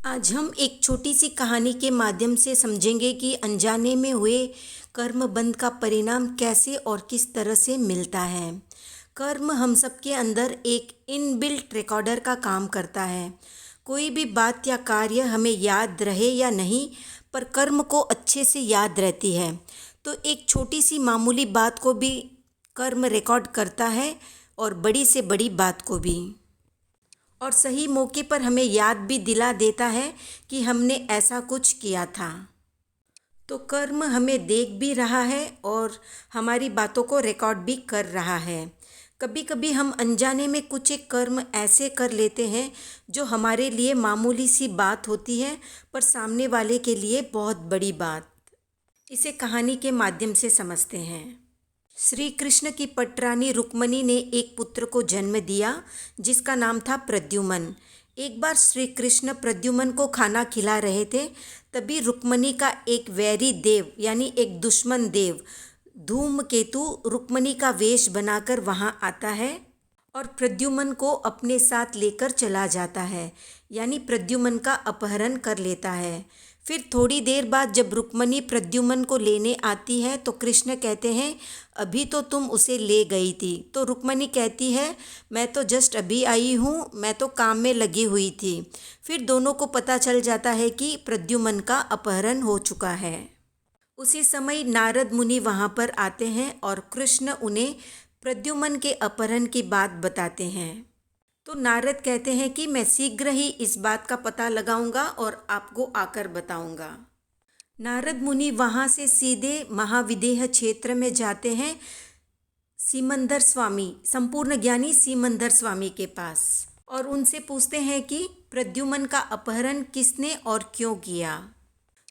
आज हम एक छोटी सी कहानी के माध्यम से समझेंगे कि अनजाने में हुए कर्म बंध का परिणाम कैसे और किस तरह से मिलता है। कर्म हम सबके अंदर एक इनबिल्ट रिकॉर्डर का काम करता है। कोई भी बात या कार्य हमें याद रहे या नहीं, पर कर्म को अच्छे से याद रहती है। तो एक छोटी सी मामूली बात को भी कर्म रिकॉर्ड करता है और बड़ी से बड़ी बात को भी, और सही मौके पर हमें याद भी दिला देता है कि हमने ऐसा कुछ किया था। तो कर्म हमें देख भी रहा है और हमारी बातों को रिकॉर्ड भी कर रहा है। कभी कभी हम अनजाने में कुछ एक कर्म ऐसे कर लेते हैं जो हमारे लिए मामूली सी बात होती है, पर सामने वाले के लिए बहुत बड़ी बात। इसे कहानी के माध्यम से समझते हैं। श्री कृष्ण की पटरानी रुक्मणी ने एक पुत्र को जन्म दिया जिसका नाम था प्रद्युम्न। एक बार श्री कृष्ण प्रद्युम्न को खाना खिला रहे थे, तभी रुक्मणी का एक वैरी देव यानी एक दुश्मन देव धूमकेतु रुक्मणी का वेश बनाकर वहाँ आता है और प्रद्युम्न को अपने साथ लेकर चला जाता है, यानी प्रद्युम्न का अपहरण कर लेता है। फिर थोड़ी देर बाद जब रुक्मणी प्रद्युम्न को लेने आती है तो कृष्ण कहते हैं, अभी तो तुम उसे ले गई थी। तो रुक्मणी कहती है, मैं तो जस्ट अभी आई हूँ, मैं तो काम में लगी हुई थी। फिर दोनों को पता चल जाता है कि प्रद्युम्न का अपहरण हो चुका है। उसी समय नारद मुनि वहाँ पर आते हैं और कृष्ण उन्हें प्रद्युम्न के अपहरण की बात बताते हैं। तो नारद कहते हैं कि मैं शीघ्र ही इस बात का पता लगाऊंगा और आपको आकर बताऊंगा। नारद मुनि वहाँ से सीधे महाविदेह क्षेत्र में जाते हैं सीमंदर स्वामी, संपूर्ण ज्ञानी सीमंदर स्वामी के पास, और उनसे पूछते हैं कि प्रद्युम्न का अपहरण किसने और क्यों किया।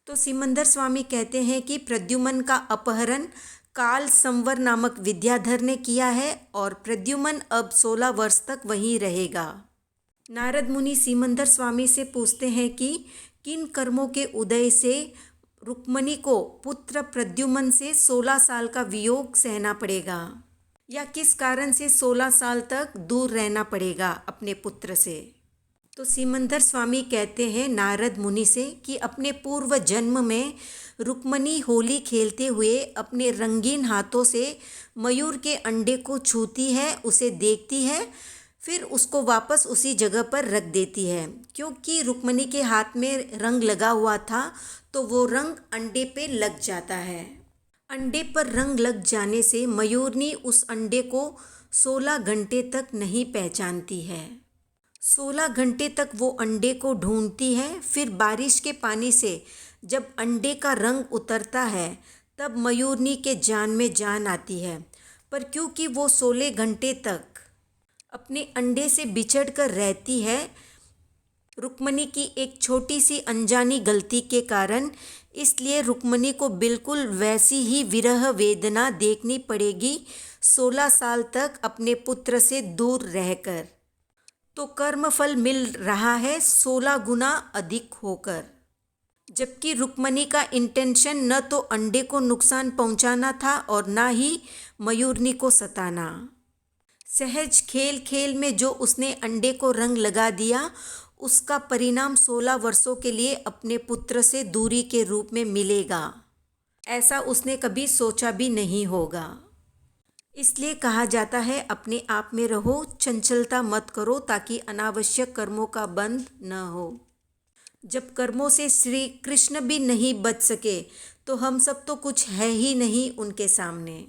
तो सीमंदर स्वामी कहते हैं कि प्रद्युम्न का अपहरण काल संवर नामक विद्याधर ने किया है और प्रद्युम्न अब 16 वर्ष तक वहीं रहेगा। नारद मुनि सीमंदर स्वामी से पूछते हैं कि किन कर्मों के उदय से रुक्मणी को पुत्र प्रद्युम्न से 16 साल का वियोग सहना पड़ेगा, या किस कारण से 16 साल तक दूर रहना पड़ेगा अपने पुत्र से। तो सीमंदर स्वामी कहते हैं नारद मुनि से कि अपने पूर्व जन्म में रुक्मणी होली खेलते हुए अपने रंगीन हाथों से मयूर के अंडे को छूती है, उसे देखती है, फिर उसको वापस उसी जगह पर रख देती है। क्योंकि रुक्मणी के हाथ में रंग लगा हुआ था तो वो रंग अंडे पे लग जाता है। अंडे पर रंग लग जाने से मयूरनी उस अंडे को 16 घंटे तक नहीं पहचानती है। 16 घंटे तक वो अंडे को ढूंढती है। फिर बारिश के पानी से जब अंडे का रंग उतरता है तब मयूरनी के जान में जान आती है। पर क्योंकि वो 16 घंटे तक अपने अंडे से बिछड़ कर रहती है, रुक्मणी की एक छोटी सी अनजानी गलती के कारण, इसलिए रुक्मणी को बिल्कुल वैसी ही विरह वेदना देखनी पड़ेगी 16 साल तक अपने पुत्र से दूर रहकर। तो कर्मफल मिल रहा है 16 गुना अधिक होकर, जबकि रुक्मणी का इंटेंशन न तो अंडे को नुकसान पहुंचाना था और ना ही मयूरनी को सताना। सहज खेल खेल में जो उसने अंडे को रंग लगा दिया, उसका परिणाम 16 वर्षों के लिए अपने पुत्र से दूरी के रूप में मिलेगा। ऐसा उसने कभी सोचा भी नहीं होगा। इसलिए कहा जाता है, अपने आप में रहो, चंचलता मत करो, ताकि अनावश्यक कर्मों का बंध न हो। जब कर्मों से श्री कृष्ण भी नहीं बच सके तो हम सब तो कुछ है ही नहीं उनके सामने।